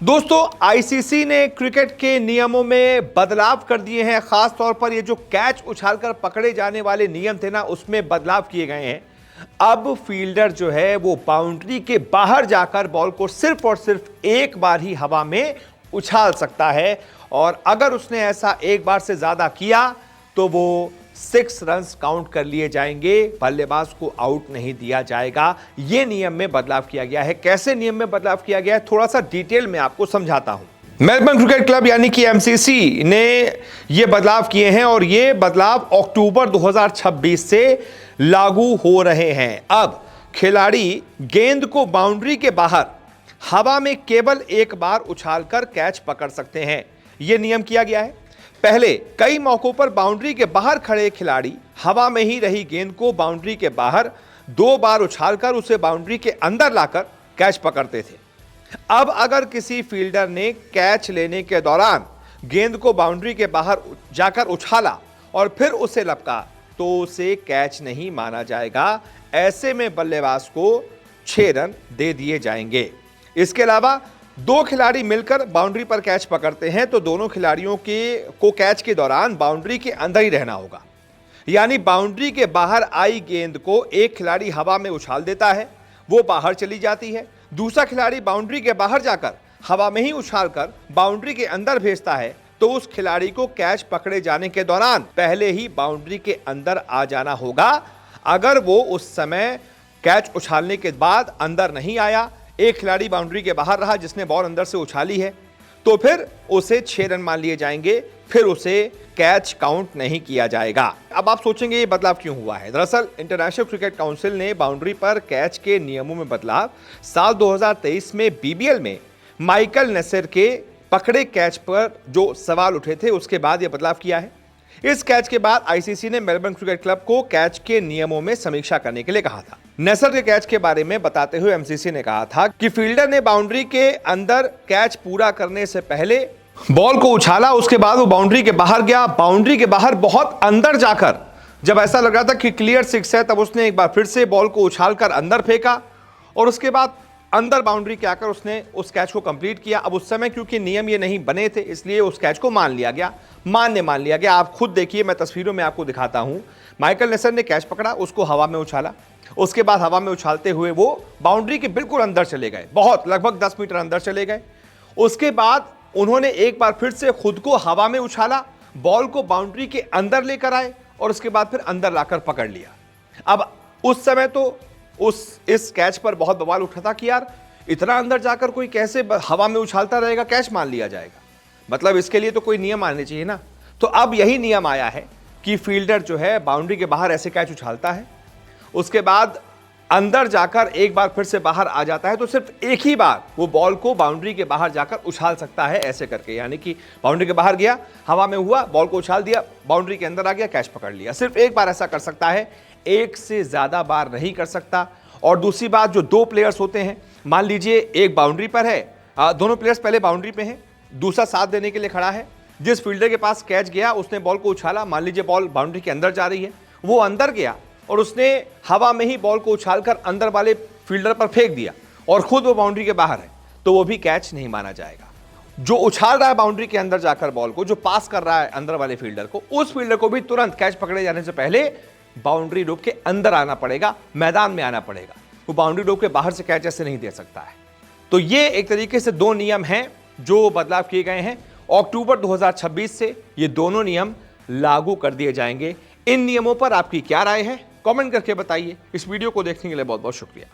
दोस्तों, आईसीसी ने क्रिकेट के नियमों में बदलाव कर दिए हैं। खास तौर पर ये जो कैच उछालकर पकड़े जाने वाले नियम थे ना, उसमें बदलाव किए गए हैं। अब फील्डर जो है वो बाउंड्री के बाहर जाकर बॉल को सिर्फ और सिर्फ एक बार ही हवा में उछाल सकता है, और अगर उसने ऐसा एक बार से ज्यादा किया तो वो 6 रन्स काउंट कर लिए जाएंगे, बल्लेबाज को आउट नहीं दिया जाएगा। यह नियम में बदलाव किया गया है। कैसे नियम में बदलाव किया गया है, थोड़ा सा डिटेल में आपको समझाता हूं। मेलबर्न क्रिकेट क्लब यानी कि एमसीसी ने यह बदलाव किए हैं, और यह बदलाव अक्टूबर 2026 से लागू हो रहे हैं। अब खिलाड़ी गेंद को बाउंड्री के बाहर हवा में केवल एक बार उछालकर कैच पकड़ सकते हैं। यह नियम किया गया है। पहले कई मौकों पर बाउंड्री के बाहर खड़े खिलाड़ी हवा में ही रही गेंद को बाउंड्री के बाहर 2 बार उछालकर उसे बाउंड्री के अंदर लाकर कैच पकड़ते थे। अब अगर किसी फील्डर ने कैच लेने के दौरान गेंद को बाउंड्री के बाहर जाकर उछाला और फिर उसे लपका तो उसे कैच नहीं माना जाएगा। ऐसे में बल्लेबाज को 6 रन दे दिए जाएंगे। इसके अलावा 2 खिलाड़ी मिलकर बाउंड्री पर कैच पकड़ते हैं तो दोनों खिलाड़ियों को कैच के दौरान बाउंड्री के अंदर ही रहना होगा। यानी बाउंड्री के बाहर आई गेंद को एक खिलाड़ी हवा में उछाल देता है, वो बाहर चली जाती है। दूसरा खिलाड़ी बाउंड्री के बाहर जाकर हवा में ही उछालकर बाउंड्री के अंदर भेजता है, तो उस खिलाड़ी को कैच पकड़े जाने के दौरान पहले ही बाउंड्री के अंदर आ जाना होगा। अगर वो उस समय कैच उछालने के बाद अंदर नहीं आया, एक खिलाड़ी बाउंड्री के बाहर रहा जिसने बॉल अंदर से उछाली है, तो फिर उसे 6 रन मान लिए जाएंगे, फिर उसे कैच काउंट नहीं किया जाएगा। अब आप सोचेंगे ये बदलाव क्यों हुआ है। दरअसल इंटरनेशनल क्रिकेट काउंसिल ने बाउंड्री पर कैच के नियमों में बदलाव साल 2023 में बीबीएल में माइकल नेसर के पकड़े कैच पर जो सवाल उठे थे, उसके बाद यह बदलाव किया है। इस कैच के बाद आईसीसी ने मेलबर्न क्रिकेट क्लब को कैच के नियमों में समीक्षा करने के लिए कहा था। नेसर के कैच के बारे में बताते हुए एमसीसी ने कहा था कि फील्डर ने बाउंड्री के अंदर कैच पूरा करने से पहले बॉल को उछाला, उसके बाद वो बाउंड्री के बाहर गया। बाउंड्री के बाहर बहुत अंदर जाकर जब ऐसा लग रहा था कि क्लियर 6 है, तब उसने एक बार फिर से बॉल को उछालकर अंदर फेंका, और उसके बाद अंदर बाउंड्री के आकर उसने उस कैच को कंप्लीट किया। अब उस समय क्योंकि नियम ये नहीं बने थे, इसलिए उस कैच को मान लिया गया। आप खुद देखिए, मैं तस्वीरों में आपको दिखाता हूं। माइकल नेसर ने कैच पकड़ा, उसको हवा में उछाला, उसके बाद हवा में उछालते हुए वो बाउंड्री के बिल्कुल अंदर चले गए, बहुत लगभग 10 मीटर अंदर चले गए। उसके बाद उन्होंने एक बार फिर से खुद को हवा में उछाला, बॉल को बाउंड्री के अंदर लेकर आए, और उसके बाद फिर अंदर लाकर पकड़ लिया। अब उस समय तो इस कैच पर बहुत बवाल उठा था कि यार इतना अंदर जाकर कोई कैसे हवा में उछालता रहेगा, कैच मान लिया जाएगा। मतलब इसके लिए तो कोई नियम आने चाहिए ना। तो अब यही नियम आया है कि फील्डर जो है बाउंड्री के बाहर ऐसे कैच उछालता है, उसके बाद अंदर जाकर एक बार फिर से बाहर आ जाता है, तो सिर्फ एक ही बार वो बॉल को बाउंड्री के बाहर जाकर उछाल सकता है ऐसे करके। यानी कि बाउंड्री के बाहर गया, हवा में हुआ, बॉल को उछाल दिया, बाउंड्री के अंदर आ गया, कैच पकड़ लिया। सिर्फ एक बार ऐसा कर सकता है, एक से ज्यादा बार नहीं कर सकता। और दूसरी बात, जो 2 प्लेयर्स होते हैं, मान लीजिए एक बाउंड्री पर है, दोनों प्लेयर्स पहले बाउंड्री पे हैं, दूसरा साथ देने के लिए खड़ा है। जिस फील्डर के पास कैच गया उसने बॉल को उछाला, मान लीजिए बॉल बाउंड्री के अंदर जा रही है, वो अंदर गया और उसने हवा में ही बॉल को उछालकर अंदर वाले फील्डर पर फेंक दिया, और खुद वो बाउंड्री के बाहर है, तो वो भी कैच नहीं माना जाएगा। जो उछाल रहा है बाउंड्री के अंदर जाकर बॉल को, जो पास कर रहा है अंदर वाले फील्डर को, उस फील्डर को भी तुरंत कैच पकड़े जाने से पहले बाउंड्री रोप के अंदर आना पड़ेगा, मैदान में आना पड़ेगा। वो बाउंड्री रोप के बाहर से कैच ऐसे नहीं दे सकता है। तो ये एक तरीके से 2 नियम हैं जो बदलाव किए गए हैं। अक्टूबर 2026 से ये दोनों नियम लागू कर दिए जाएंगे। इन नियमों पर आपकी क्या राय है, कमेंट करके बताइए। इस वीडियो को देखने के लिए बहुत बहुत शुक्रिया।